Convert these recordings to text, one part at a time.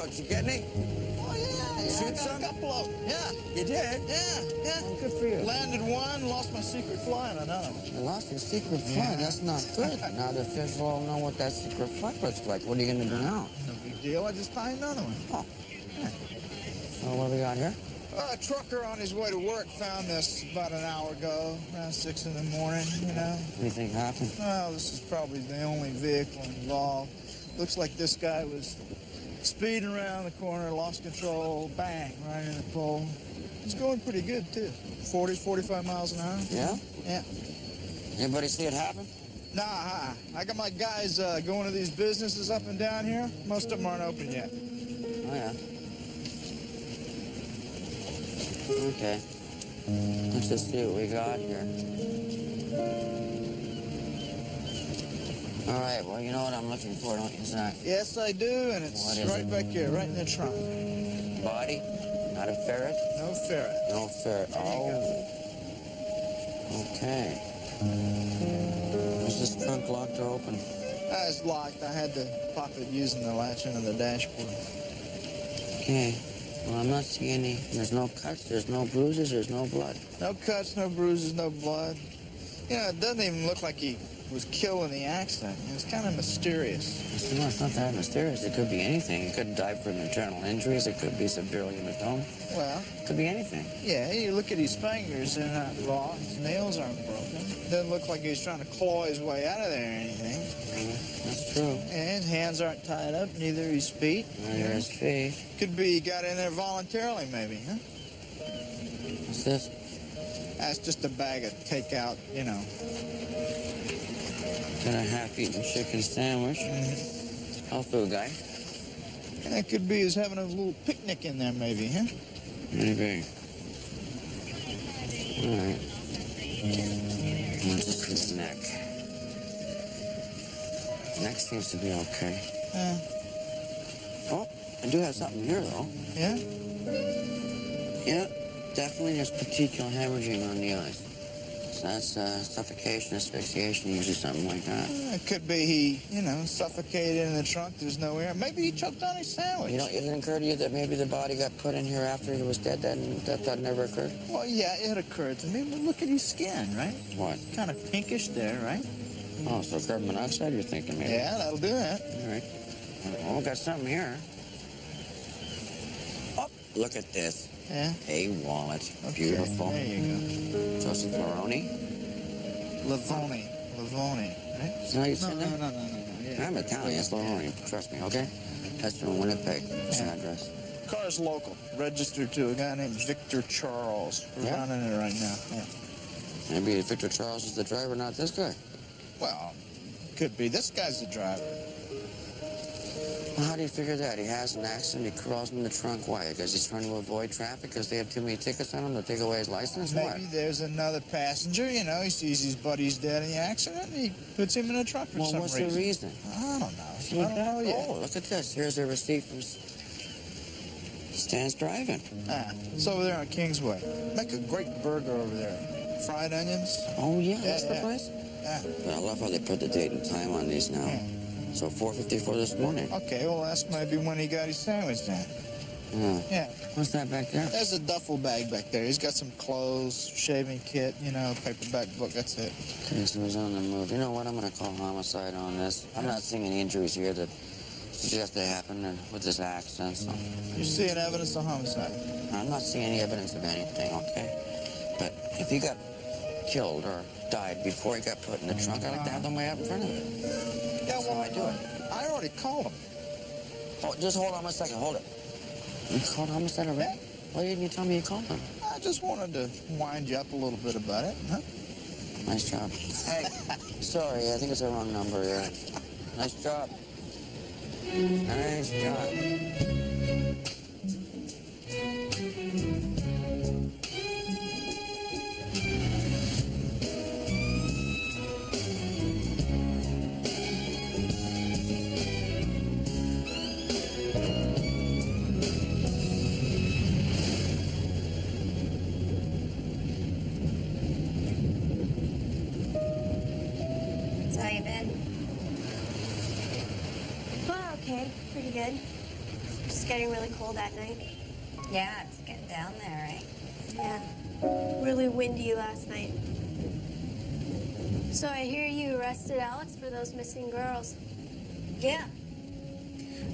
Did you get any? Oh, yeah, Shoot I got some? a couple of them. Yeah. You did? Yeah. Oh, good for you. Landed one, lost my secret fly on another one. You lost your secret flight. That's not good. Now the fish will all know what that secret flight looks like. What are you going to do now? No big deal. I just tied another one. Oh. So what do we got here? A trucker on his way to work found this about an hour ago, around 6 in the morning, you know. What do you think happened? Well, this is probably the only vehicle involved. Looks like this guy was speeding around the corner, lost control, bang, right in the pole. He's going pretty good, too. 40, 45 miles an hour. Yeah? Yeah. Anybody see it happen? Nah, I got my guys going to these businesses up and down here. Most of them aren't open yet. Oh, yeah. Okay. Let's just see what we got here. All right, well, you know what I'm looking for, don't you, Zach? Yes, I do, and it's right back here, right in the trunk. Body? Not a ferret? No ferret. No ferret. Oh. Okay. Is this trunk locked or open? It's locked. I had to pop it using the latch into the dashboard. Okay. Well, I'm not seeing any. There's no cuts, there's no bruises, there's no blood. No cuts, no bruises, no blood. You know, it doesn't even look like he was killed in the accident. It's kind of mysterious. No, it's not that mysterious. It could be anything. It could die from internal injuries. It could be severely hematomed. Well, it could be anything. Yeah, you look at his fingers, they're not raw. His nails aren't broken. Doesn't look like he's trying to claw his way out of there or anything. That's true. And his hands aren't tied up, neither his feet. Neither his feet. Could be he got in there voluntarily, maybe, huh? What's this? That's just a bag of takeout, you know. Got a half-eaten chicken sandwich. Health food guy. That could be he's having a little picnic in there, maybe, huh? Maybe. All right. Just his neck. Neck seems to be okay. Oh, I do have something here, though. Yeah? Yeah, definitely there's petechial hemorrhaging on the eyes. So that's suffocation, asphyxiation, usually something like that. It could be he, you know, suffocated in the trunk. There's no air. Maybe he choked on his sandwich. You know, it didn't occur to you that maybe the body got put in here after he was dead? That never occurred? Well, yeah, it occurred to me. But look at his skin, right? What? Kind of pinkish there, right? Oh, so carbon monoxide you're thinking maybe? Yeah, that'll do that. All right. Oh, got something here. Oh, look at this. Yeah? A wallet. Okay, Beautiful. there you go. Joseph Laroni? Lavoni, right? Is that how you say that? No. Yeah. I'm Italian, it's Laroni. Trust me, okay? That's from Winnipeg. It's an address. Car's local. Registered to a guy named Victor Charles. We're running it right now. Yeah. Maybe Victor Charles is the driver, not this guy. Well, could be. This guy's the driver. Well, how do you figure that? He has an accident, he crawls in the trunk. Why? Because he's trying to avoid traffic? Because they have too many tickets on him to take away his license? Maybe What? there's another passenger, you know, he sees his buddy's dead in the accident, and he puts him in a truck for some What's reason. the reason? I don't know. I don't know yet. Oh, look at this. Here's a receipt from Stan's Driving. It's over there on Kingsway. Make a great burger over there. Fried onions. Oh, yeah, that's the yeah. place? Yeah. But I love how they put the date and time on these now. Yeah. So 4:54 this morning. Okay, well, that's maybe when he got his sandwich then. Yeah. What's that back there? There's a duffel bag back there. He's got some clothes, shaving kit, you know, paperback book, that's it. Okay, so he's on the move. You know what? I'm going to call homicide on this. I'm not seeing any injuries here that suggest they happened with this accident. So. You're seeing evidence of homicide? I'm not seeing any evidence of anything, okay? But if he got killed or died before he got put in the trunk, I'd like to have them way out in front of it. Yeah, well, I do it. I already called him. Oh, just hold on a second. Hold it. You called homicide already? Why didn't you tell me you called him? I just wanted to wind you up a little bit about it, huh? Nice job. Hey, sorry, I think it's the wrong number here. Nice job. Nice job. It's getting really cold at night. Yeah, it's getting down there, right? Yeah. Really windy last night. So I hear you arrested Alex for those missing girls. Yeah.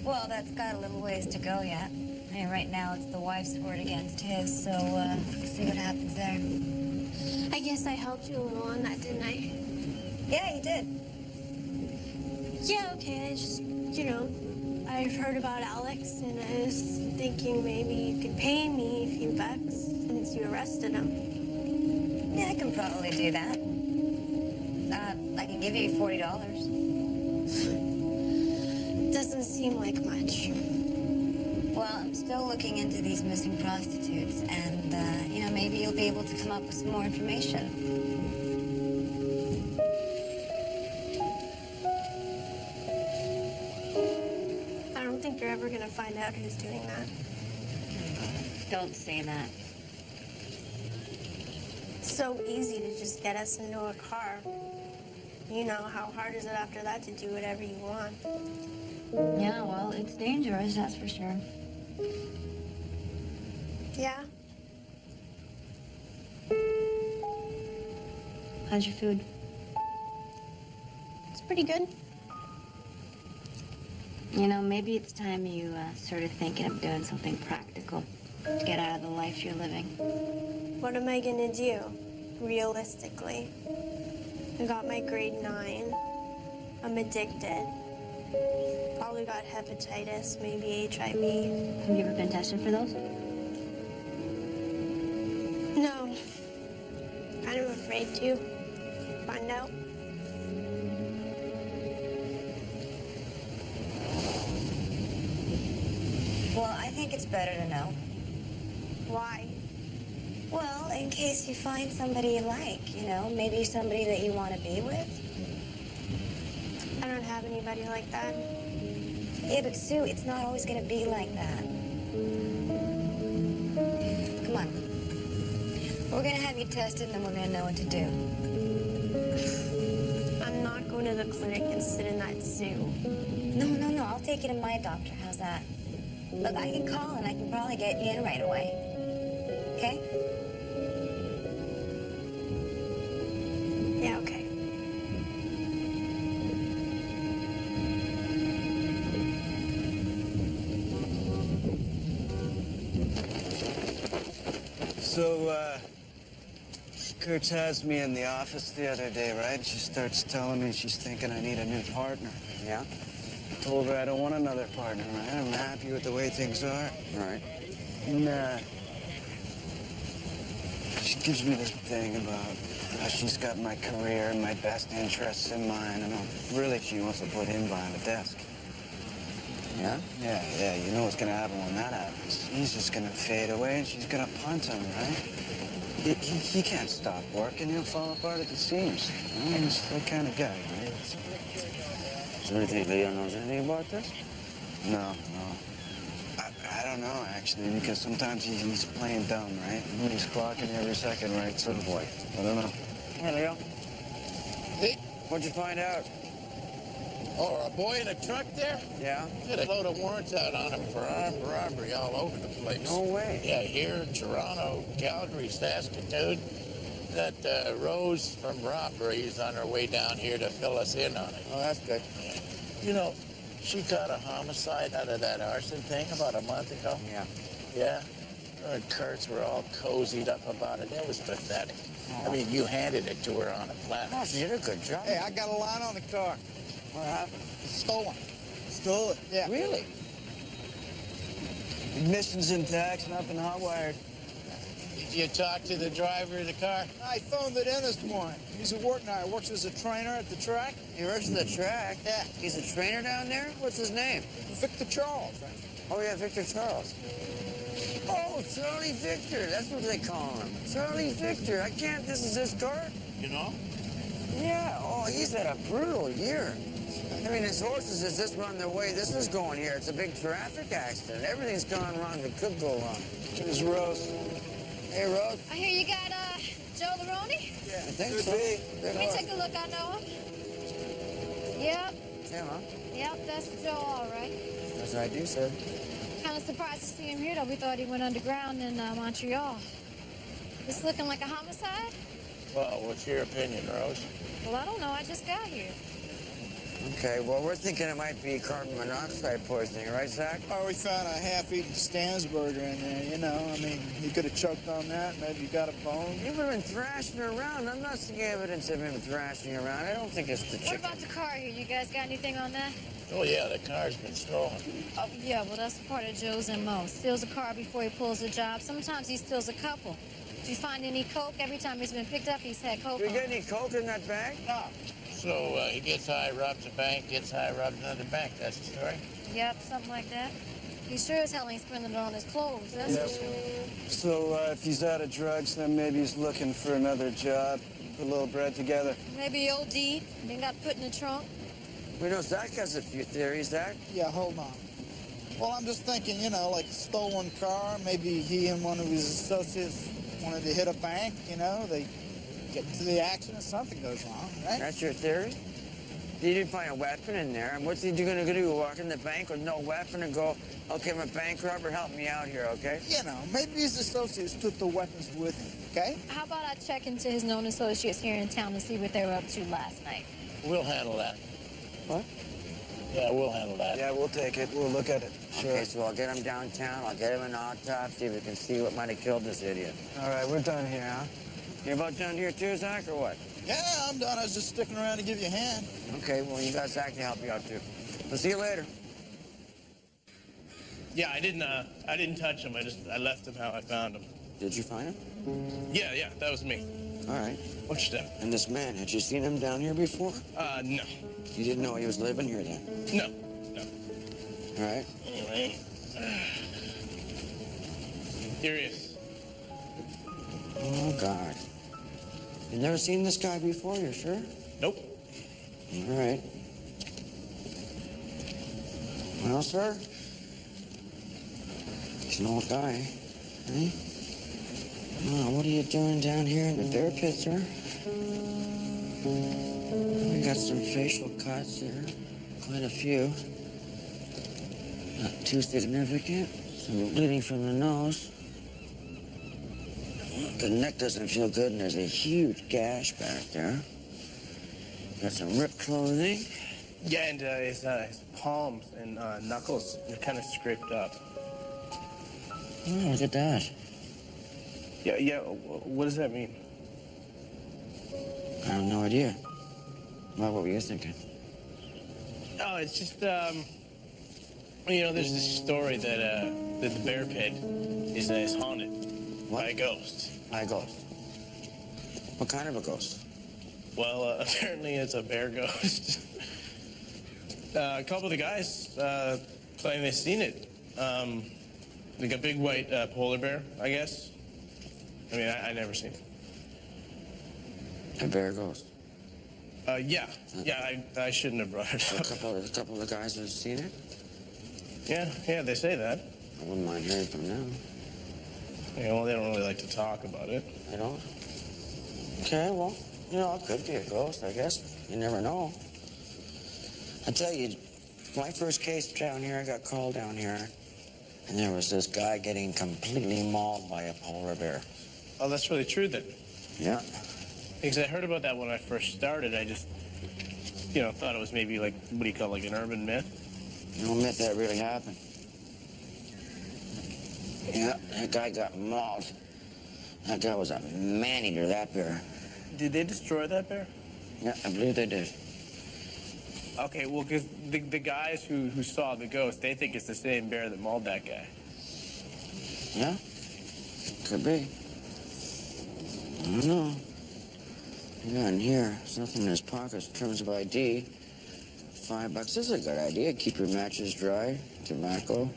Well, that's got a little ways to go yet. I mean, right now it's the wife's word against his, so we'll see what happens there. I guess I helped you a little on that, didn't I? Yeah, you did. Yeah, okay. I just, I've heard about Alex, and I was thinking maybe you could pay me a few bucks since you arrested him. Yeah, I can probably do that. I can give you $40. Doesn't seem like much. Well, I'm still looking into these missing prostitutes, and, maybe you'll be able to come up with some more information. I don't think you're ever going to find out who's doing that. Don't say that. It's so easy to just get us into a car. You know, how hard is it after that to do whatever you want? Yeah, well, it's dangerous, that's for sure. Yeah? How's your food? It's pretty good. Maybe it's time you started thinking of doing something practical to get out of the life you're living. What am I gonna do, realistically? I got my grade 9. I'm addicted. Probably got hepatitis, maybe HIV. Have you ever been tested for those? No. Kind of afraid to find out. Well, I think it's better to know. Why? Well, in case you find somebody you like, maybe somebody that you want to be with. I don't have anybody like that. Yeah, but Sue, it's not always going to be like that. Come on. We're going to have you tested, and then we're going to know what to do. I'm not going to the clinic and sit in that zoo. No. I'll take you to my doctor. How's that? Look, I can call, and I can probably get you in right away. Okay? Yeah, okay. So, Kurtz has me in the office the other day, right? She starts telling me she's thinking I need a new partner. Yeah? I told her I don't want another partner, right? I'm happy with the way things are. Right. And, she gives me this thing about how she's got my career and my best interests in mind, and really she wants to put him behind the desk. Yeah? Yeah. You know what's gonna happen when that happens. He's just gonna fade away and she's gonna punt him, right? He can't stop working. He'll fall apart at the seams. He's that kind of guy, right? So you think Leo knows anything about this? No. I don't know, actually, because sometimes he's playing dumb, right? He's clocking every second, right? So boy, I don't know. Hey, Leo. Hey. What'd you find out? Oh, a boy in a truck there? Yeah? Had a load of warrants out on him for armed robbery all over the place. No way. Yeah, here, Toronto, Calgary, Saskatoon. That Rose from robbery is on her way down here to fill us in on it. Oh, that's good. She got a homicide out of that arson thing about a month ago. Yeah. Yeah. Her and Kurtz were all cozied up about it. It was pathetic. Oh. I mean, you handed it to her on a platter. Oh, she did a good job. Hey, I got a line on the car. What happened? Stolen. Stole it? Yeah. Really? Ignition's intact, nothing hot-wired. Did you talk to the driver of the car? I phoned it in this morning. He's at work now. He works as a trainer at the track. He works at the track? Yeah. He's a trainer down there? What's his name? Victor Charles. Oh, yeah, Victor Charles. Oh, Charlie Victor. That's what they call him. Charlie Victor. This is his car? You know? Yeah. Oh, he's had a brutal year. I mean, his horses has just run their way. This is going here. It's a big traffic accident. Everything's gone wrong that could go wrong. Here's Rose. Hey, Rose. I hear you got, Joe Laroni? Yeah, I think so. Let me take a look. I know him. Yep. Yeah, huh? Yep, that's Joe, all right. That's what I do, sir. How kind of surprised to see him here, though. We thought he went underground in Montreal. This looking like a homicide? Well, what's your opinion, Rose? Well, I don't know. I just got here. Okay, well, we're thinking it might be carbon monoxide poisoning, right, Zach? Oh, we found a half-eaten Stansburger in there, you know. I mean, he could have choked on that. Maybe he got a bone. You've been thrashing around. I'm not seeing evidence of him thrashing around. I don't think it's the What chicken. about the car here? You guys got anything on that? Oh, yeah, the car's been stolen. Oh, yeah, well, that's part of Joe's M.O. Steals a car before he pulls a job. Sometimes he steals a couple. Did you find any coke? Every time he's been picked up, he's had coke Did we on. get any coke in that bag? No. So he gets high, robs a bank, gets high, robs another bank. That's the story? Yep, something like that. He sure as hell ain't spending it on his clothes, that's Yep. for sure. So if he's out of drugs, then maybe he's looking for another job. Put a little bread together. Maybe OD, then got put in the trunk. We know Zach has a few theories, Zach. Yeah, hold on. Well, I'm just thinking, you know, like a stolen car. Maybe he and one of his associates wanted to hit a bank, you know. They get into the accident, something goes wrong, right? That's your theory? You didn't find a weapon in there. And what's he gonna do? Walk in the bank with no weapon and go, okay, I'm a bank robber, help me out here, okay? You know, maybe his associates took the weapons with him, okay? How about I check into his known associates here in town and see what they were up to last night? We'll handle that. What? Yeah, we'll handle that. Yeah, we'll take it. We'll look at it. Sure. Okay, so I'll get him downtown. I'll get him an autopsy. We can see what might have killed this idiot. All right, we're done here, huh? You're about done here too, Zach, or what? Yeah, I'm done. I was just sticking around to give you a hand. Okay, well, you got Zach to help you out too. We'll see you later. Yeah, I didn't touch him. I left him how I found him. Did you find him? Yeah, that was me. All right. What's your step? And this man, had you seen him down here before? No. You didn't know he was living here then? No. All right. Anyway. Here he is. Oh, God. You've never seen this guy before, you sure? Nope. All right. Well, sir, he's an old guy, eh? Oh, what are you doing down here in the bear pit, sir? We got some facial cuts here, quite a few. Not too significant. Some bleeding from the nose. The neck doesn't feel good, and there's a huge gash back there. Got some ripped clothing. Yeah, and his palms and knuckles are kind of scraped up. Oh, look at that. Yeah. What does that mean? I have no idea. Well, what were you thinking? Oh, it's just there's this story that the bear pit is haunted by a ghost. By a ghost. What kind of a ghost? Well, apparently it's a bear ghost. A couple of the guys claim they've seen it. Like a big white polar bear, I guess. I mean, I never seen it. A bear ghost. Yeah, I shouldn't have brought it A up. couple of the guys have seen it? Yeah, they say that. I wouldn't mind hearing from them. Yeah, well, they don't really like to talk about it. You know? Okay, well, it could be a ghost, I guess. You never know. I tell you, my first case down here, I got called down here, and there was this guy getting completely mauled by a polar bear. Oh, that's really true then. Yeah. Because I heard about that when I first started. I just, thought it was maybe like, what do you call it, like an urban myth? No myth that really happened. Yeah, that guy got mauled. That guy was a man-eater, that bear. Did they destroy that bear? Yeah, I believe they did. Okay, well, because the guys who saw the ghost, they think it's the same bear that mauled that guy. Yeah? Could be. I don't know. Yeah, in here, there's nothing in his pockets in terms of ID. $5. This is a good idea. Keep your matches dry. Tobacco.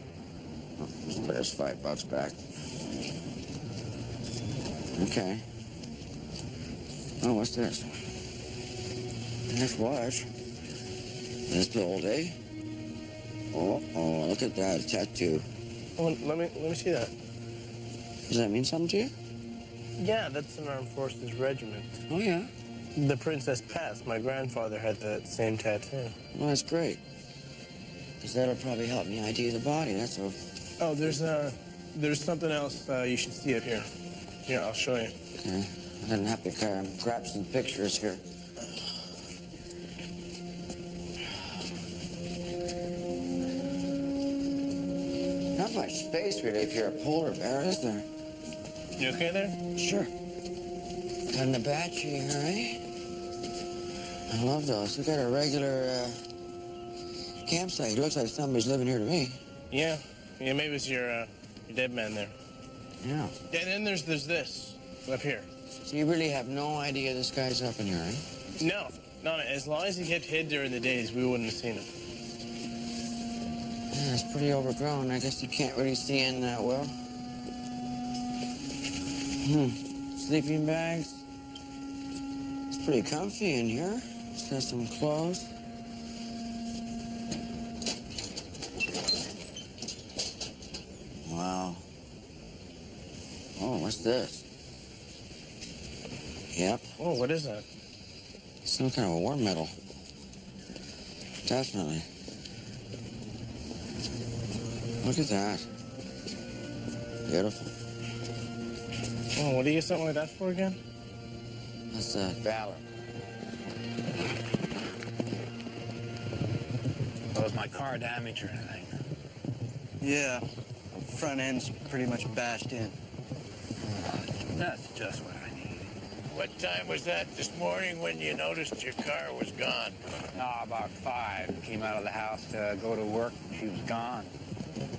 Oh, let's put his $5 back. Okay. Oh, what's this? Nice watch. This build, eh? Oh, look at that, a tattoo. Oh, let me see that. Does that mean something to you? Yeah, that's an armed forces regiment. Oh, yeah. The Princess Pest. My grandfather had that same tattoo. Well, that's great. Because that'll probably help me ID the body, that's all. Oh, there's something else you should see up here. Here, I'll show you. Okay. I didn't have to grab some pictures here. Not much space, really, if you're a polar bear, is there? You okay there? Sure. Got an Apache, all right? I love those. We got a regular campsite. It looks like somebody's living here to me. Yeah. Yeah, maybe it's your dead man there. Yeah. Yeah, and then there's this up here. So you really have no idea this guy's up in here, right? No. As long as he kept hid during the days, we wouldn't have seen him. Yeah, it's pretty overgrown. I guess you can't really see in that well. Sleeping bags. It's pretty comfy in here. It's got some clothes. Wow. Oh, what's this? Yep. Oh, what is that? Some kind of a war medal. Definitely. Look at that. Beautiful. Oh, what do you get something like that for again? That's valor. Was my car damaged or anything? Yeah. Front end's pretty much bashed in. That's just what I need. What time was that this morning when you noticed your car was gone? About 5. Came out of the house to go to work. She was gone.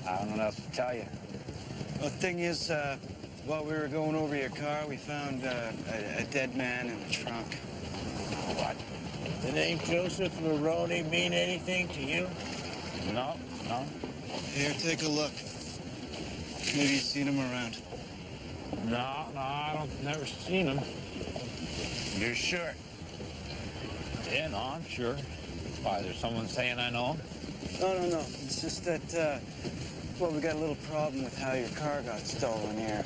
I don't know what else to tell you. Well, the thing is, while we were going over your car, we found a dead man in the trunk. What? The name Joseph Laroni mean anything to you? No. Here, take a look. Maybe you've seen him around. No, I don't. Never seen him. You're sure? Yeah, no, I'm sure. Why, there's someone saying I know him? No. It's just that, well, we got a little problem with how your car got stolen here.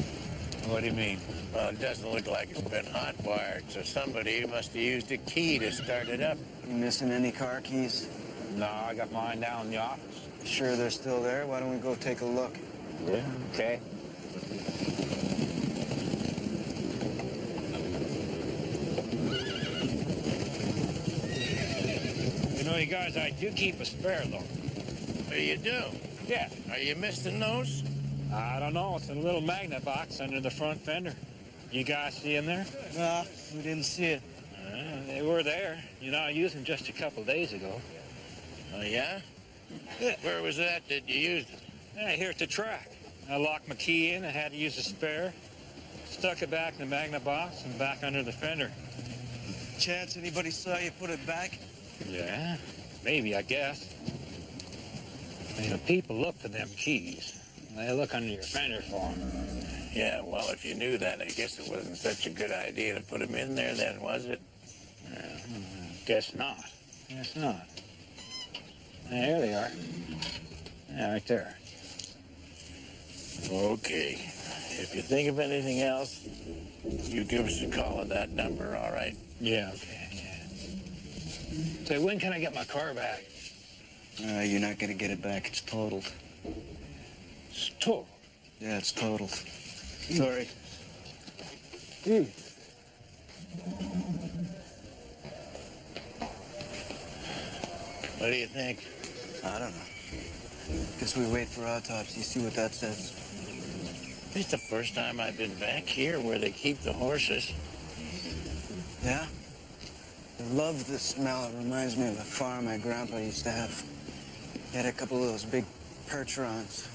What do you mean? Well, it doesn't look like it's been hot-wired, so somebody must have used a key to start it up. You missing any car keys? No, I got mine down in the office. Sure they're still there? Why don't we go take a look? Yeah, okay. You know, you guys, I do keep a spare, though. Oh, you do? Yeah. Are you missing those? I don't know. It's in a little magnet box under the front fender. You guys see them there? Nah, we didn't see it. They were there. You know, I used them just a couple days ago. Oh, yeah? Yeah. Where was that you used it? Yeah, here at the track. I locked my key in. I had to use a spare. Stuck it back in the magnet box and back under the fender. Chance anybody saw you put it back? Yeah, maybe, I guess. I mean, people look for them keys. They look under your fender for them. Yeah, well, if you knew that, I guess it wasn't such a good idea to put them in there then, was it? Guess not. Guess not. Yeah, here they are. Yeah, right there. Okay. If you think of anything else, you give us a call at that number, all right? Yeah, okay, yeah. Say, when can I get my car back? You're not gonna get it back. It's totaled. It's total. Yeah, it's totaled. Sorry. What do you think? I don't know. Guess we wait for autopsy, see what that says. It's the first time I've been back here where they keep the horses. Yeah? I love the smell. It reminds me of the farm my grandpa used to have. He had a couple of those big percherons.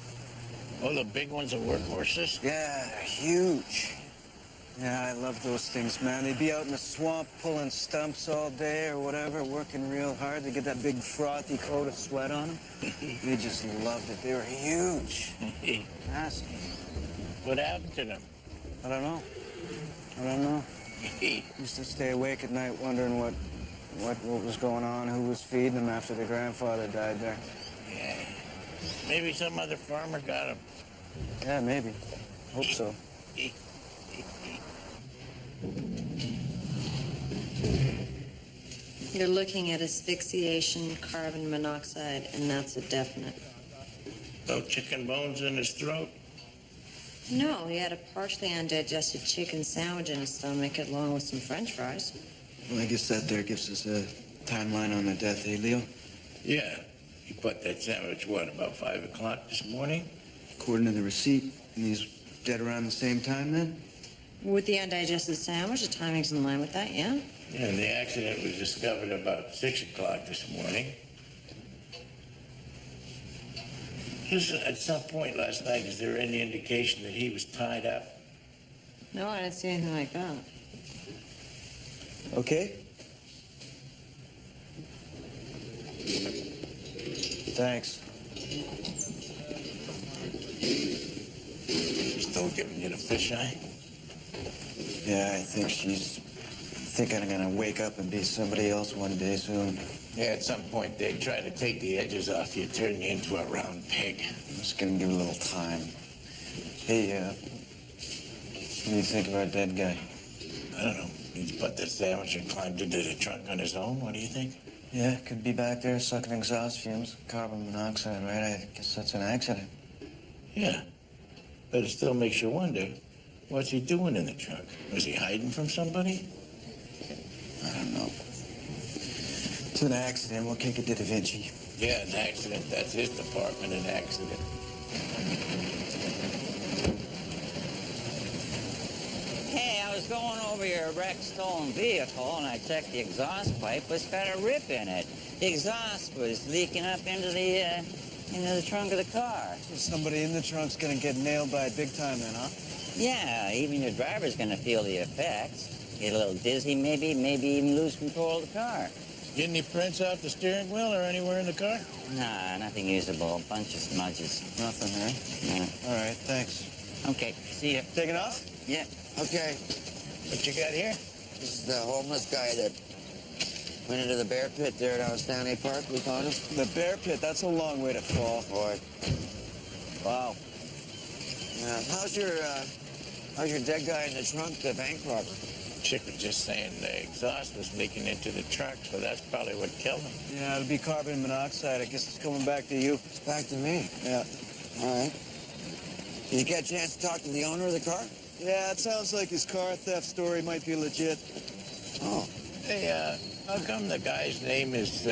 Oh, the big ones are workhorses? Yeah, they're huge. Yeah, I love those things, man. They'd be out in the swamp pulling stumps all day or whatever, working real hard. They get that big frothy coat of sweat on them. We just loved it. They were huge. Massive. What happened to them? I don't know. Used to stay awake at night wondering what was going on, who was feeding them after their grandfather died there. Yeah. Maybe some other farmer got them. Yeah, maybe. Hope so. You're looking at asphyxiation, carbon monoxide, and that's a definite. No chicken bones in his throat? No, he had a partially undigested chicken sandwich in his stomach along with some French fries. Well, I guess that there gives us a timeline on the death, eh, Leo? Yeah. He put that sandwich, what, about 5 o'clock this morning? According to the receipt, and he's dead around the same time then? With the undigested sandwich, the timing's in line with that, yeah? Yeah, and the accident was discovered about 6 o'clock this morning. Just at some point last night, is there any indication that he was tied up? No, I didn't see anything like that. Okay. Thanks. Still giving you the fisheye? Yeah, I think she's thinking I'm gonna wake up and be somebody else one day soon. Yeah, at some point they try to take the edges off you, turn you into a round pig. I'm just gonna give it a little time. Hey, what do you think of our dead guy? I don't know. He's put the sandwich and climbed into the trunk on his own. What do you think? Yeah, could be back there sucking exhaust fumes, carbon monoxide, right? I guess that's an accident. Yeah. But it still makes you wonder, what's he doing in the trunk? Was he hiding from somebody? I don't know. It's an accident. We'll kick it to Da Vinci. Yeah, an accident. That's his department, an accident. Hey, I was going over your wrecked stolen vehicle and I checked the exhaust pipe. It's got a rip in it. The exhaust was leaking up into the trunk of the car. Somebody in the trunk's gonna get nailed by it big time then, huh? Yeah, even your driver's gonna feel the effects. Get a little dizzy, maybe even lose control of the car. Get any prints off the steering wheel or anywhere in the car? Nah, nothing usable. A bunch of smudges. Nothing, eh? No. All right, thanks. Okay, see ya. Taking off? Yeah. Okay, What you got here? this is the homeless guy that went into the bear pit there down Stanley Park. We found him. The bear pit, that's a long way to fall. Boy. Wow. Yeah. How's your dead guy in the trunk, the bank robber? Chick was just saying the exhaust was leaking into the trunk, so that's probably what killed him. Yeah, it'll be carbon monoxide. I guess it's coming back to you. It's back to me. Yeah. All right. Did you get a chance to talk to the owner of the car? Yeah, it sounds like his car theft story might be legit. Oh. Hey, how come the guy's name is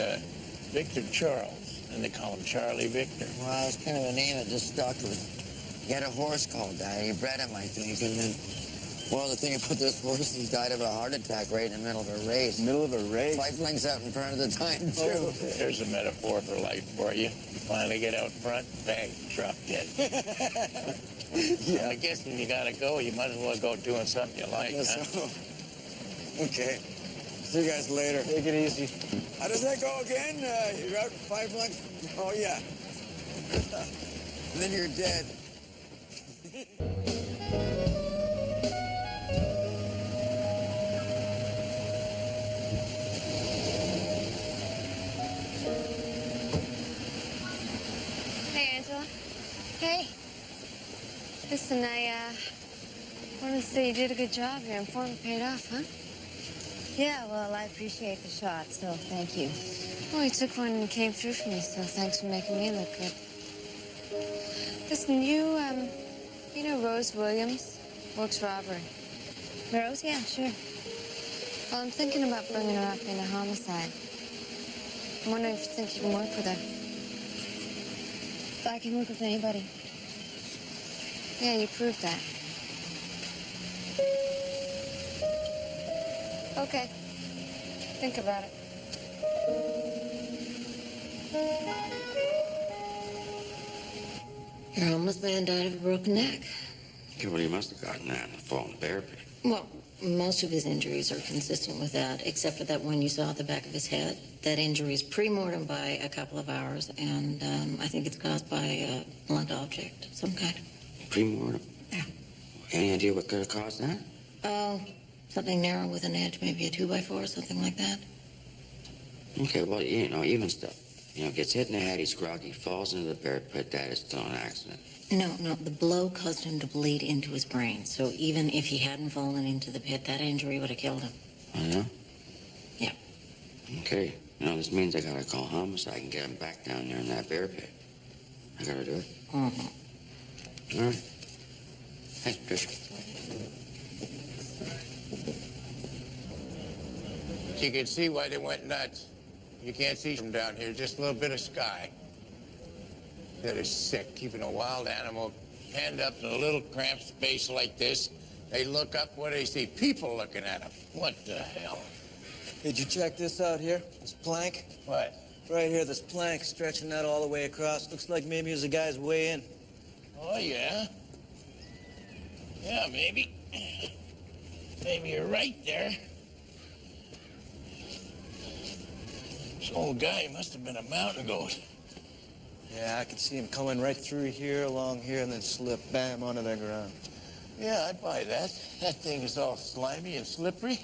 Victor Charles, and they call him Charlie Victor? Well, it's kind of a name that just stuck with. He had a horse called that. He bred him, I think, and then. Well, the thing about this horse, he died of a heart attack right in the middle of a race. Middle of a race? Life links out in front of the time, too. Oh, there's a metaphor for life for you. You finally get out front, bang, drop dead. Yeah. I guess when you gotta go, you might as well go doing something you like, Yes, huh? so. Okay. See you guys later. Take it easy. How does that go again? You're out 5 months? Oh, yeah. And then you're dead. Hey, Angela. Hey. Listen, I wanted to say you did a good job. Your informant paid off, huh? Yeah, well, I appreciate the shot, so thank you. Well, he took one and came through for me, so thanks for making me look good. Listen, you know Rose Williams? Works robbery. Rose? Yeah, sure. Well, I'm thinking about bringing her up in a homicide. I'm wondering if you think you can work with her. I can work with anybody. Yeah, you proved that. Okay. Think about it. Your homeless man died of a broken neck. Okay, well, he must have gotten that in the fallen bear pit. Well, most of his injuries are consistent with that, except for that one you saw at the back of his head. That injury is pre-mortem by a couple of hours, and I think it's caused by a blunt object of some kind. Pre-mortem? Yeah. Any idea what could have caused that? Oh, something narrow with an edge, maybe a 2x4 or something like that. Okay, well, you know, even stuff. You know, gets hit in the head, he's groggy, falls into the bear pit, that is still an accident. No, the blow caused him to bleed into his brain. So even if he hadn't fallen into the pit, that injury would have killed him. Oh, yeah? Yeah. Okay. You know, this means I gotta call homicide and get him back down there in that bear pit. I gotta do it. Mm-hmm. All right. Thanks, Patricia. You can see why they went nuts. You can't see from down here, just a little bit of sky. That is sick, keeping a wild animal penned up in a little cramped space like this. They look up, what do they see? People looking at them. What the hell? Did you check this out here? This plank? What? Right here, this plank stretching that all the way across. Looks like maybe it was a guy's way in. Oh, yeah? Yeah, maybe. Maybe you're right there. This old guy must have been a mountain goat. Yeah, I could see him coming right through here, along here, and then slip, bam, onto the ground. Yeah, I'd buy that. That thing is all slimy and slippery.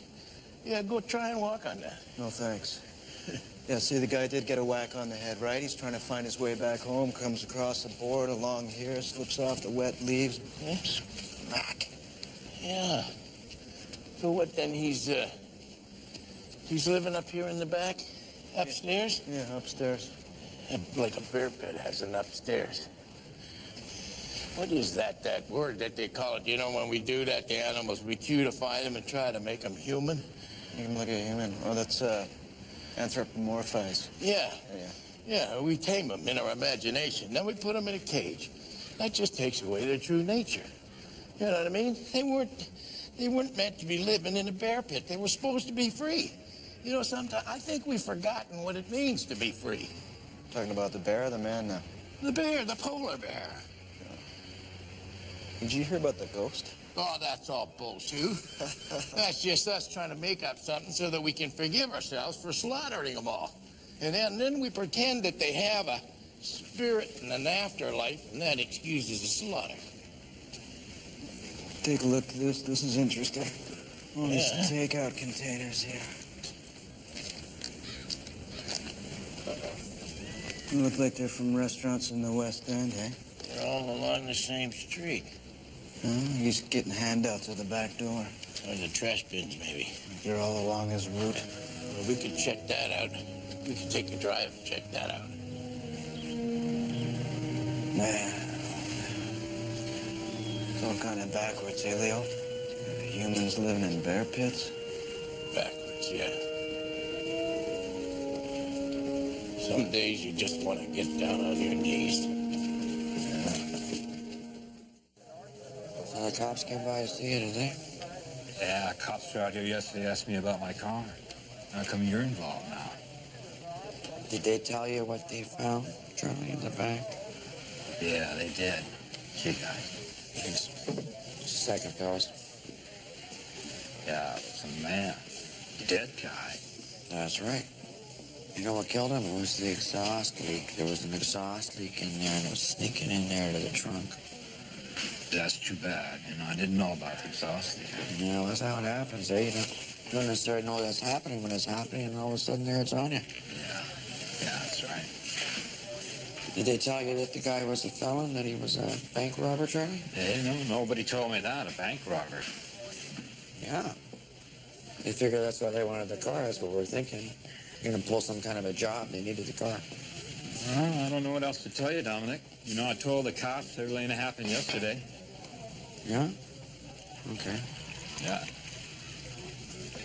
Yeah, go try and walk on that. No, thanks. Yeah, see, the guy did get a whack on the head, right? He's trying to find his way back home, comes across the board along here, slips off the wet leaves. Oops, smack. Yeah. So what then, he's living up here in the back? Upstairs? Yeah, upstairs. Like a bear pit has an upstairs. What is that word that they call it? You know, when we do that, the animals, we cutify them and try to make them human. Make him look at human. Oh, that's, anthropomorphize. Yeah. Yeah, we tame them in our imagination. Then we put them in a cage. That just takes away their true nature. You know what I mean? They weren't meant to be living in a bear pit. They were supposed to be free. You know, sometimes I think we've forgotten what it means to be free. Talking about the bear or the man now? The bear, the polar bear. Did you hear about the ghost? Oh, that's all bullshit. That's just us trying to make up something so that we can forgive ourselves for slaughtering them all. And then we pretend that they have a spirit and an afterlife, and that excuses the slaughter. Take a look at this. This is interesting. All these takeout containers here. They look like they're from restaurants in the West End, eh? They're all along the same street. He's getting handouts at the back door. Or the trash bins, maybe. They're all along his route. Well, we could check that out. We could take a drive and check that out. Nah. It's all kind of backwards, eh, Leo? Humans living in bear pits? Backwards, yeah. Some days you just want to get down on your knees. So the cops came by to see you today? Yeah, cops were out here yesterday, asked me about my car. How come you're involved now? Did they tell you what they found, Charlie, in the back? Yeah, they did. Gee, guys. Thanks. Just a second, fellas. Yeah, some man. Dead guy. That's right. You know what killed him? It was the exhaust leak. There was an exhaust leak in there, and it was sneaking in there to the trunk. That's too bad. You know, I didn't know about the exhaust leak. Yeah, that's how it happens, eh? You don't necessarily know that's happening when it's happening, and all of a sudden there it's on you. Yeah, that's right. Did they tell you that the guy was a felon, that he was a bank robber, Charlie? Hey, no, nobody told me that, a bank robber. Yeah. They figure that's why they wanted the car. That's what we're thinking. You're going to pull some kind of a job. They needed the car. Well, I don't know what else to tell you, Dominic. You know, I told the cops everything that happened yesterday. Yeah? Okay. Yeah.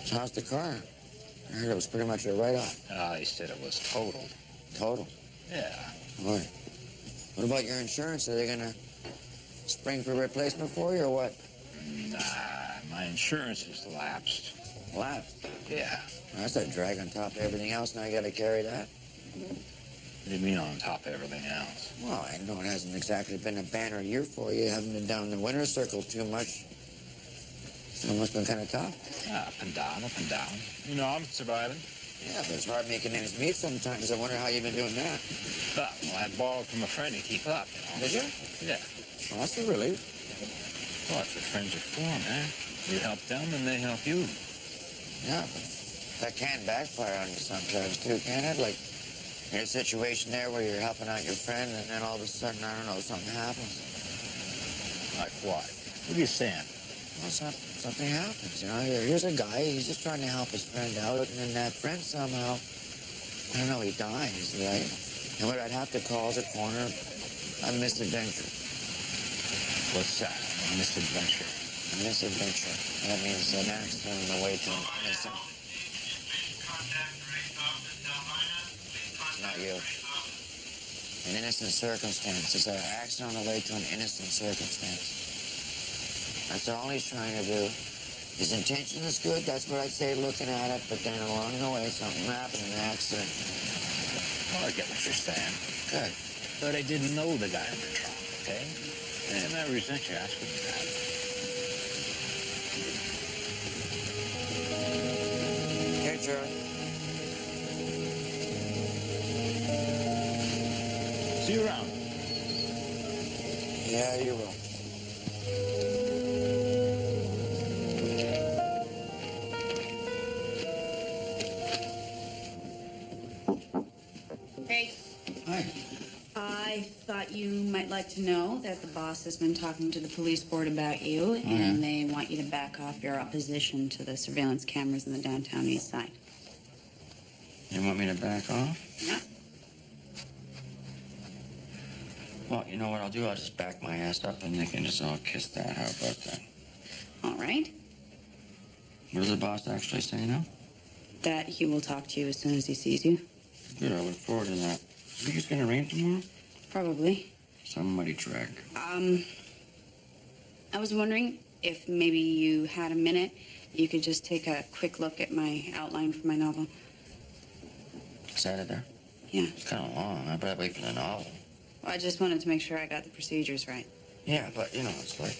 So how's the car? I heard it was pretty much a write-off. They said it was totaled. Total? Yeah. All right. What about your insurance? Are they going to spring for replacement for you or what? Nah, my insurance has lapsed. Lapsed? Yeah. That's a drag on top of everything else. Now you got to carry that. What do you mean on top of everything else? Well, I know it hasn't exactly been a banner year for you. You haven't been down in the winner's circle too much. So it must have been kind of tough. Up and down, up and down. You know, I'm surviving. Yeah, but it's hard making ends meet sometimes. I wonder how you've been doing that. Well, I borrowed from a friend to keep up, you know. Did you? Yeah. Well, that's a relief. Well, that's what friends are for, man. You help them and they help you. Yeah, but that can backfire on you sometimes, too, can't it? Like, you're in a situation there where you're helping out your friend, and then all of a sudden, I don't know, something happens. Like what? What are you saying? Well, something happens, you know. Here's a guy, he's just trying to help his friend out, and then that friend somehow, I don't know, he dies, right? And what I'd have to call is a corner, A misadventure. What's that? A misadventure. A misadventure. That means an accident on the way to an innocent. It's not you. An innocent circumstance. It's an accident on the way to an innocent circumstance. That's all he's trying to do. His intention is good, that's what I'd say looking at it, but then along the way something happened, an accident. Well, I get what you're saying. Good. But I didn't know the guy in the trunk, okay? And I resent you asking me that. Okay, Charlie. See you around. Yeah, you will. Hey. Hi. I thought you might like to know that the boss has been talking to the police board about you, and they want you to back off your opposition to the surveillance cameras in the downtown east side. You want me to back off? Yeah. Well, you know what I'll do? I'll just back my ass up and they can just all kiss that. How about that? All right. What does the boss actually say now? That he will talk to you as soon as he sees you. Good, I look forward to that. You think it's gonna rain tomorrow? Probably. Some muddy track. I was wondering if maybe you had a minute, you could just take a quick look at my outline for my novel. Is that it there? Yeah. It's kind of long. I better wait for the novel. Well, I just wanted to make sure I got the procedures right. Yeah, but, you know, it's like,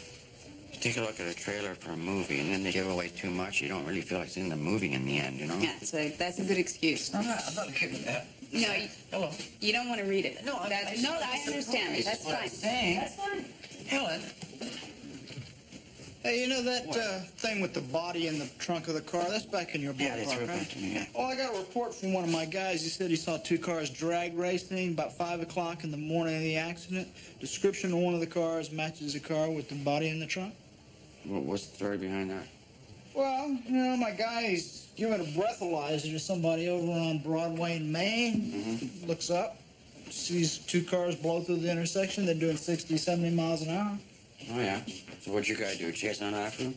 you take a look at a trailer for a movie, and then they give away too much. You don't really feel like seeing the movie in the end, you know? Yeah, so that's a good excuse. I'm not giving that. No, Hello. you don't want to read it. No, I understand. This That's is what I'm fine. saying. That's fine. Helen. Hey, you know that thing with the body in the trunk of the car? That's back in your Yeah, they ballpark, threw it right? back to me, yeah. Oh, I got a report from one of my guys. He said he saw two cars drag racing about 5 o'clock in the morning of the accident. Description of one of the cars matches the car with the body in the trunk. What's the story behind that? Well, you know, my guy's giving a breathalyzer to somebody over on Broadway in Maine. Looks up, sees two cars blow through the intersection. They're doing 60, 70 miles an hour. Oh, yeah? So what'd you guy do, chase on after him?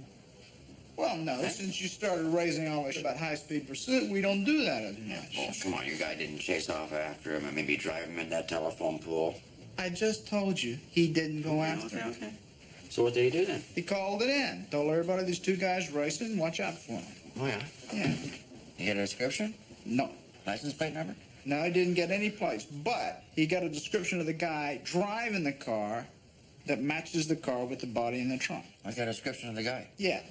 Well, no, since you started raising all this about high-speed pursuit, we don't do that as much. Oh, come on, your guy didn't chase off after him and maybe drive him in that telephone pool. I just told you he didn't go after him. Okay. So what did he do then? He called it in. Told everybody there's two guys racing. Watch out for them. Oh, yeah? Yeah. You get a description? No. License plate number? No, he didn't get any place. But he got a description of the guy driving the car that matches the car with the body in the trunk. I got a description of the guy. Yeah.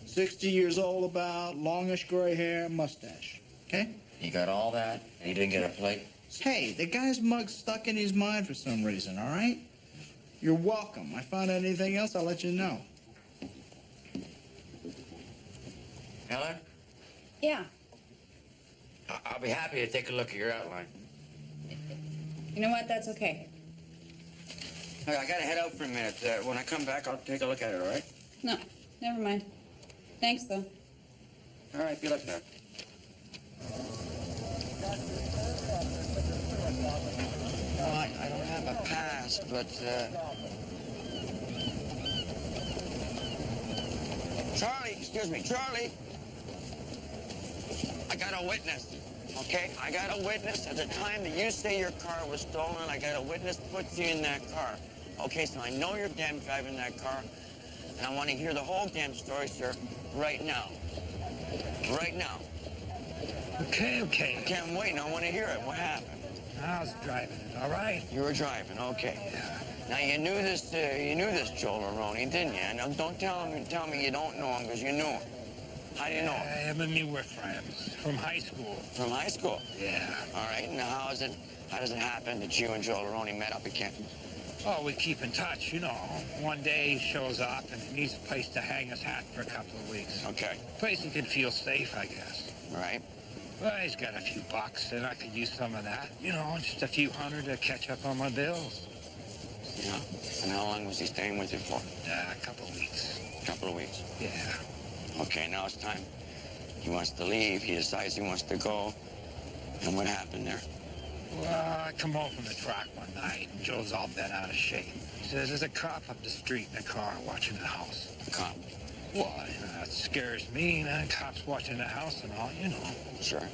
60 years old about, longish gray hair, mustache. Okay? He got all that, and he didn't get a plate? Hey, the guy's mug's stuck in his mind for some reason, all right? You're welcome. I find out anything else, I'll let you know. Helen? Yeah. I'll be happy to take a look at your outline. You know what? That's okay. Hey, I gotta head out for a minute. When I come back, I'll take a look at it, all right? No, never mind. Thanks, though. All right, good luck there. Well, I don't have a pass, but, Charlie, excuse me, Charlie. I got a witness, okay? I got a witness at the time that you say your car was stolen. I got a witness puts you in that car. Okay, so I know you're damn driving that car, and I want to hear the whole damn story, sir, right now. Right now. Okay. Okay, I'm waiting. I want to hear it. What happened? I was driving it, all right? You were driving, okay. Yeah. Now, you knew this Joel Aroney, didn't you? Now, don't tell me you don't know him, because you knew him. How do you know him? Him and me were friends from high school. From high school? Yeah. All right, now how does it happen that you and Joel Aroney met up again? Oh, we keep in touch, you know. One day he shows up and he needs a place to hang his hat for a couple of weeks. Okay. Place he can feel safe, I guess. Right. Well, he's got a few bucks, and I could use some of that. You know, just a few hundred to catch up on my bills. Yeah. And how long was he staying with you for? A couple of weeks. A couple of weeks. Yeah. Okay, now it's time. He wants to leave. He decides he wants to go. And what happened there? Well, I come home from the track one night, and Joe's all bent out of shape. He says there's a cop up the street in a car watching the house. A cop? Well, that scares me, man. Cops watching the house and all, you know. Sure.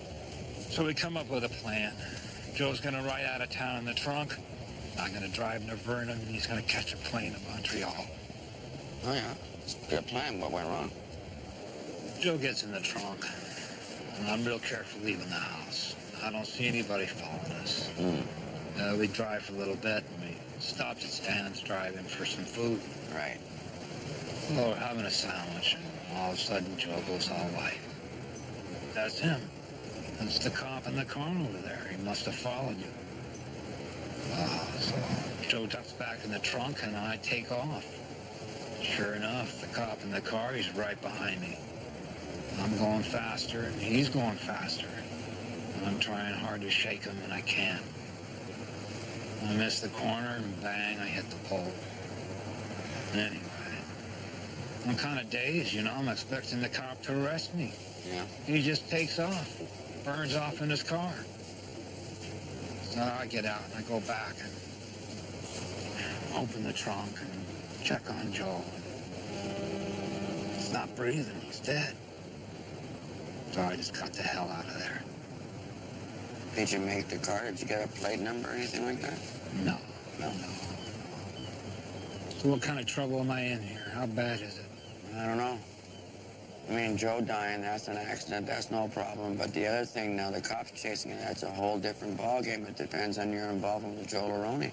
So we come up with a plan. Joe's gonna ride out of town in the trunk. I'm gonna drive to Vernon, and he's gonna catch a plane to Montreal. Oh, yeah. It's a good plan. What went wrong? Joe gets in the trunk, and I'm real careful leaving the house. I don't see anybody following us. We drive for a little bit, and we stopped at Stan's Drive-In for some food. Right. Well, we're having a sandwich, and all of a sudden Joe goes all white. That's him. That's the cop in the car over there. He must have followed you. So Joe ducks back in the trunk, and I take off. Sure enough, the cop in the car, he's right behind me. I'm going faster, and he's going faster. I'm trying hard to shake him, and I can't. I miss the corner, and bang, I hit the pole. Anyway, I'm kind of dazed, you know. I'm expecting the cop to arrest me. Yeah. He just takes off, burns off in his car. So I get out, and I go back and open the trunk and check on Joe. He's not breathing. He's dead. So I just got the hell out of there. Did you make the car? Did you get a plate number or anything like that? No. So what kind of trouble am I in here? How bad is it? I don't know. I mean, Joe dying, that's an accident. That's no problem. But the other thing now, the cops chasing you, that's a whole different ballgame. It depends on your involvement with Joe Lorone.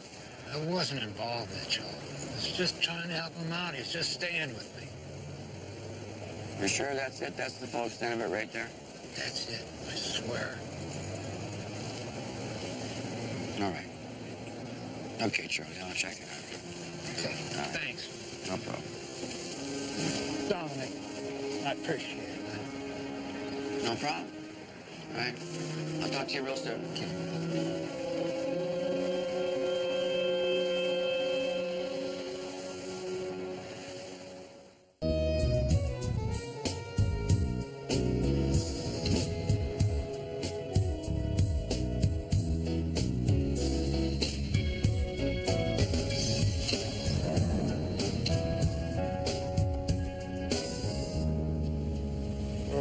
I wasn't involved with Joe. I was just trying to help him out. He's just staying with me. You sure that's it? That's the full extent of it right there? That's it. I swear. All right. Okay, Charlie, I'll check it out. Okay, right. Thanks. No problem. Dominic, I appreciate it, man. No problem. All right. I'll talk to you real soon. Okay.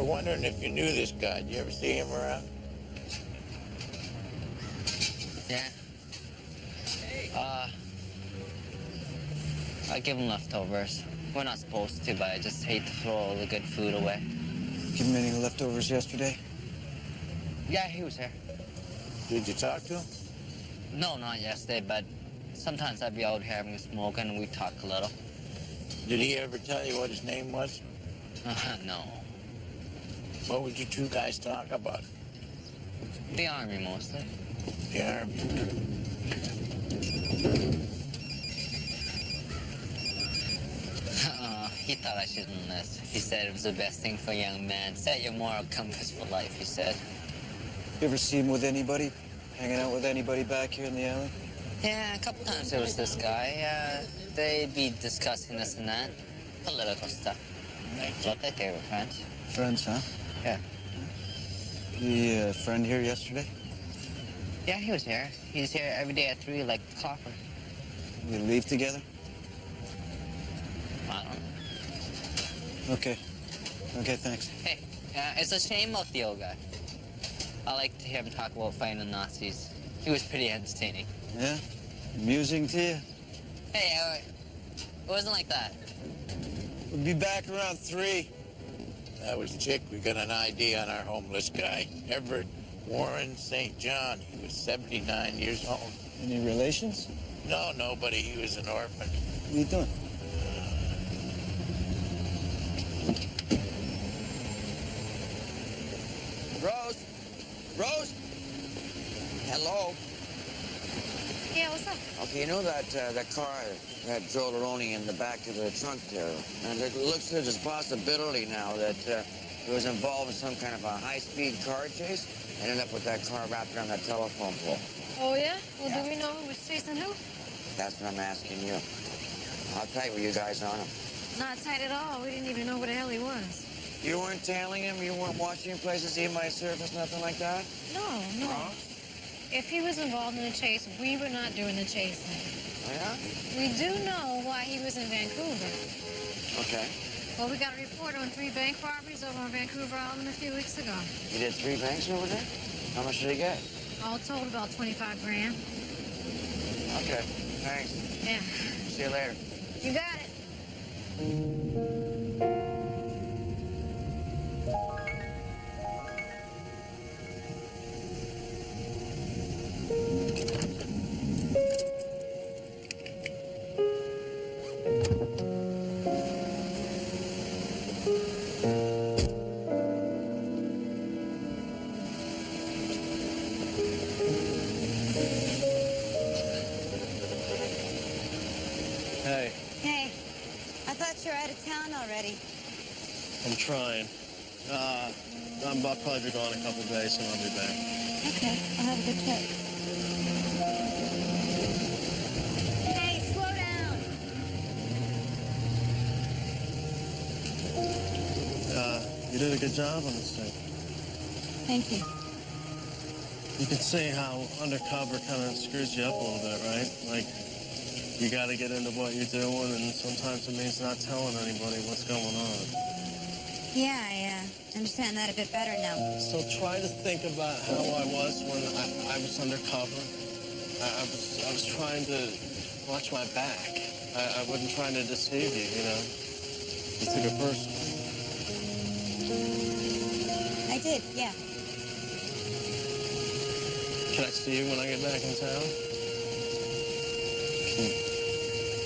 Wondering if you knew this guy. Did you ever see him around? Yeah. I give him leftovers. We're not supposed to, but I just hate to throw all the good food away. Give him any leftovers yesterday? Yeah, he was here. Did you talk to him? No, not yesterday, but sometimes I'd be out having a smoke and we talk a little. Did he ever tell you what his name was? No. What would you two guys talk about? The Army, mostly. The Army. He thought I should enlist. He said it was the best thing for a young man. Set your moral compass for life, he said. You ever see him with anybody? Hanging out with anybody back here in the alley? Yeah, a couple times there was this guy. They'd be discussing this and that. Political stuff. Looked like they were friends. Friends, huh? Yeah. The friend here yesterday? Yeah, he was here. He's here every day at 3 like the clockwork. We leave together? I don't know. Okay. Okay, thanks. Hey, it's a shame about the old guy. I like to hear him talk about fighting the Nazis. He was pretty entertaining. Yeah? Amusing to you? Hey, it wasn't like that. We'll be back around 3. That was Chick. We got an ID on our homeless guy. Everett Warren St. John. He was 79 years old. Any relations? No, nobody. He was an orphan. What are you doing? Rose? Rose? Hello? Yeah, what's up? Okay, you know that car had Joe Lorone in the back of the trunk there? And it looks like there's a possibility now that he was involved in some kind of a high-speed car chase and ended up with that car wrapped around that telephone pole. Oh, yeah? Well, do we know who was chasing who? That's what I'm asking you. How tight were you guys on him? Not tight at all. We didn't even know where the hell he was. You weren't tailing him? You weren't watching him places he might surface, nothing like that? No. If he was involved in the chase, we were not doing the chasing. Oh, yeah? We do know why he was in Vancouver. Okay. Well, we got a report on 3 bank robberies over on Vancouver Island a few weeks ago. You did 3 banks over there? How much did he get? All told, about 25 grand. Okay, thanks. Yeah. See you later. You got it. Hey, Hey, I thought you were out of town already. I'm trying. I'll probably be gone a couple days, and I'll be back. Okay, I'll have a good trip. Hey, slow down. You did a good job on this thing. Thank you. You can see how undercover kind of screws you up a little bit, right? Like, you got to get into what you're doing, and sometimes it means not telling anybody what's going on. Yeah, I understand that a bit better now. So try to think about how I was when I was undercover. I was trying to watch my back. I wasn't trying to deceive you, you know. You took it personal. I did, yeah. Can I see you when I get back in town?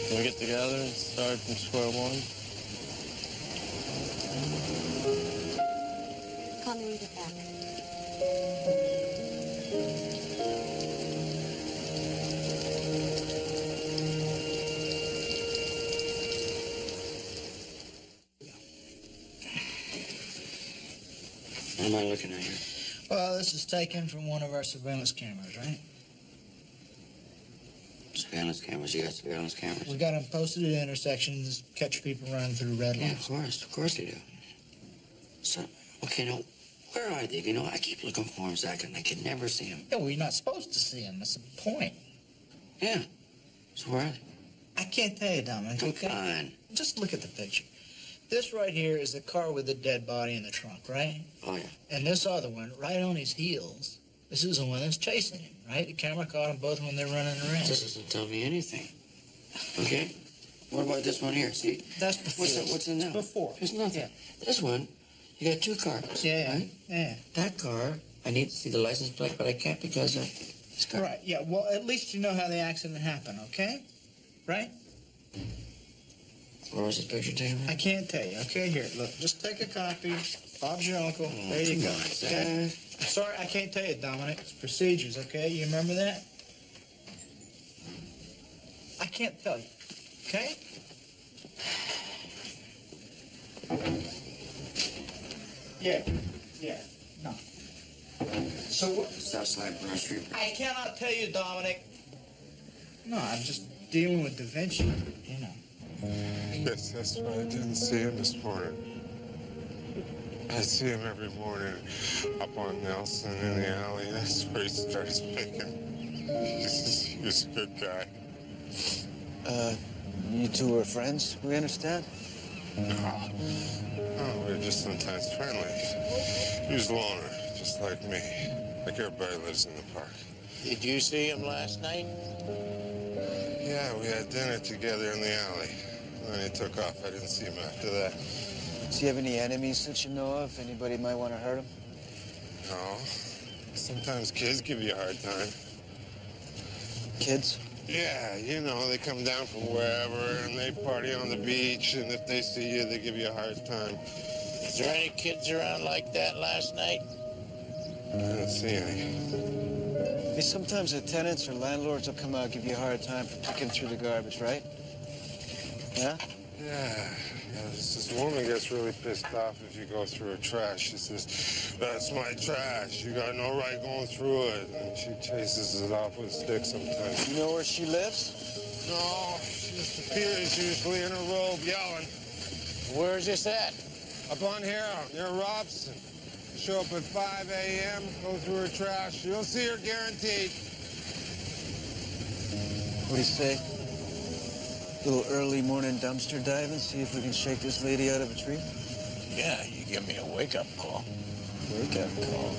Can we get together and start from square one? Call me when you get back. What am I looking at here? Well, this is taken from one of our surveillance cameras, right? Surveillance cameras. You got surveillance cameras? We got them posted at intersections, catch people running through red Yeah, lights. of course they do. So, okay, now, where are they? You know, I keep looking for them, Zach, and I can never see them. Yeah, well, you're not supposed to see them. That's the point. Yeah. So where are they? I can't tell you, Dominic. Come Okay? on. Just look at the picture. This right here is the car with the dead body in the trunk, right? Oh, yeah. And this other one, right on his heels, this is the one that's chasing him, right? The camera caught them both when they're running around. This doesn't tell me anything. Okay? What about this one here? See? That's before. What's in that? It's before. There's nothing. Yeah. This one, you got 2 cars. Yeah, Right? yeah. That car, I need to see the license plate, but I can't because of this car. Right, yeah. Well, at least you know how the accident happened, okay? Right? Where was this picture taken? I can't tell you. Okay, here, look. Just take a copy. Bob's your uncle. There you go. Okay? I'm sorry, I can't tell you, Dominic. It's procedures, okay? You remember that? I can't tell you, okay? Yeah, no. So what? Southside Broad Street. I cannot tell you, Dominic. No, I'm just dealing with Da Vinci, you know. Yes, that's why I didn't see him this morning. I see him every morning up on Nelson in the alley. That's where he starts picking. He's a good guy. You two were friends, we understand? Oh, we're just sometimes friendly. He was a loner, just like me. Like everybody lives in the park. Did you see him last night? Yeah, we had dinner together in the alley. And then he took off. I didn't see him after that. Does he have any enemies that you know of? Anybody might want to hurt him? No. Sometimes kids give you a hard time. Kids? Yeah, you know, they come down from wherever and they party on the beach, and if they see you, they give you a hard time. Is there any kids around like that last night? I didn't see any. Hey, sometimes the tenants or landlords will come out and give you a hard time for picking through the garbage, right? Yeah? Yeah, this woman gets really pissed off if you go through her trash. She says, "That's my trash. You got no right going through it." And she chases it off with a stick sometimes. You know where she lives? No, she just appears usually in her robe yelling. Where is this at? Up on here, near Robson. Show up at 5 a.m., go through her trash. You'll see her guaranteed. What do you say? Little early morning dumpster diving, see if we can shake this lady out of a tree? Yeah, you give me a wake-up call. Wake-up call.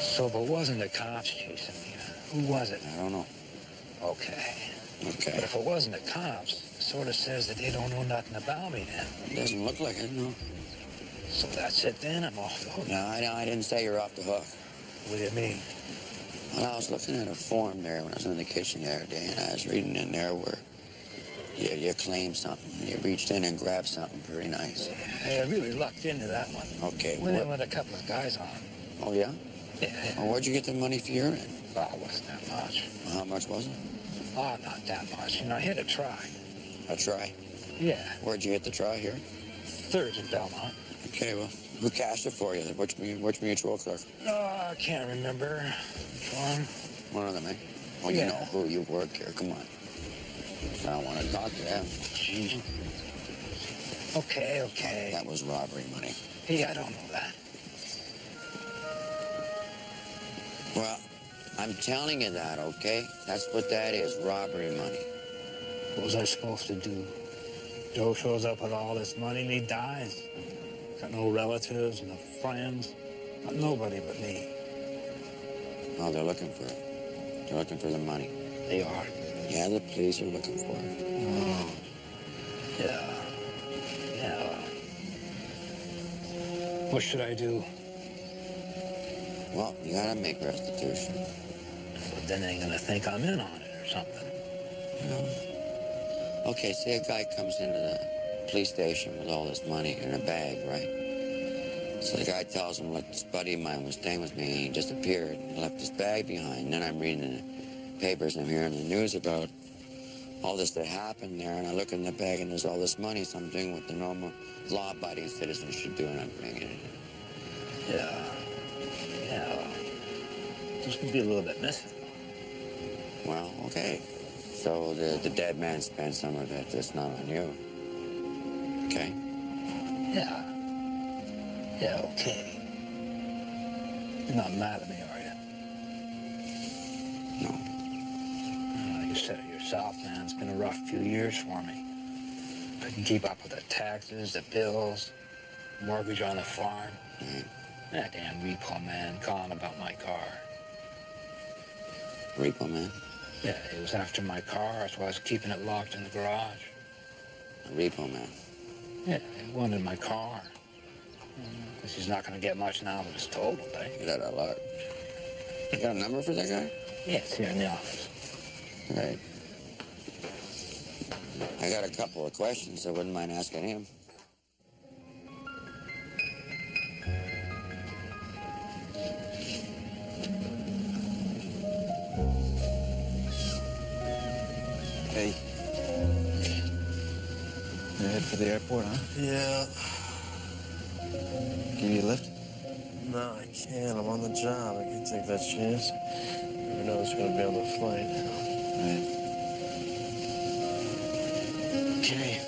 So if it wasn't the cops chasing me, who was it? I don't know. Okay. Okay. But if it wasn't the cops, it sort of says that they don't know nothing about me then. It doesn't look like it, no. So that's it then? I'm off the hook? No, I didn't say you're off the hook. What do you mean? Well, I was looking at a form there when I was in the kitchen the other day, and I was reading in there where you claimed something. You reached in and grabbed something pretty nice. Hey, I really lucked into that one. Okay. Went in with a couple of guys on. Oh, yeah? Yeah. Well, where'd you get the money for your end? Oh, it wasn't that much. Well, how much was it? Oh, not that much. You know, I had to try. A try? Yeah. Where'd you get the try here? Third in Belmont. Okay, well, who cashed it for you? Which mutual clerk? Oh, I can't remember. Which one? One of them, eh? Well, Yeah. you know who you work here. Come on. I don't want to talk to them. Jeez. Okay. That was robbery money. Hey, I don't know that. Well, I'm telling you that, okay? That's what that is, robbery money. What was I supposed to do? Joe shows up with all this money and he dies. Got no relatives, no friends, not nobody but me. Oh, they're looking for it. They're looking for the money. They are. Yeah, the police are looking for it. Oh. Yeah. What should I do? Well, you gotta make restitution. But then they're gonna think I'm in on it or something. Okay, say a guy comes into the police station with all this money in a bag, right? So the guy tells him, look, this buddy of mine was staying with me, and he disappeared and left his bag behind. And then I'm reading the papers and I'm hearing the news about all this that happened there, and I look in the bag and there's all this money, so I'm doing what the normal law-abiding citizen should do, and I'm bringing it in. Yeah. Just could be a little bit missing. Well, okay. So the dead man spent some of it. That's not on you. Okay? Yeah, okay. You're not mad at me, are you? No. You said it yourself, man. It's been a rough few years for me. I can keep up with the taxes, the bills, mortgage on the farm. That damn repo man calling about my car. Repo man? Yeah, he was after my car, so I was keeping it locked in the garage. A repo man? Yeah, he wanted my car. Because he's not going to get much now that it's totaled, eh? You got a lot. You got a number for that guy? Yeah, it's here in the office. Right. I got a couple of questions I wouldn't mind asking him. Hey. You head for the airport, huh? Yeah. Give you a lift? No, I can't. I'm on the job. I can't take that chance. Never know who's going to be on the flight. Right. Okay.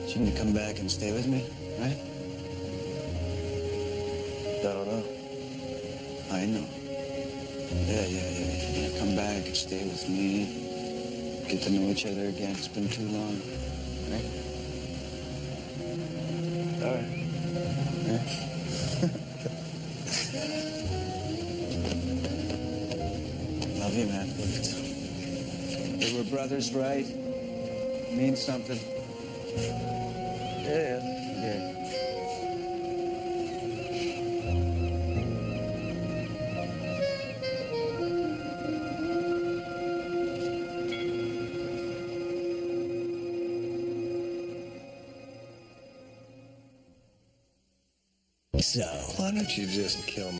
So you gonna come back and stay with me, right? I don't know. I know. Yeah. You're gonna come back and stay with me. Get to know each other again. It's been too long, right? All right. Love you, man. We were brothers, right? Means something. Yeah. So, Why don't you just kill me?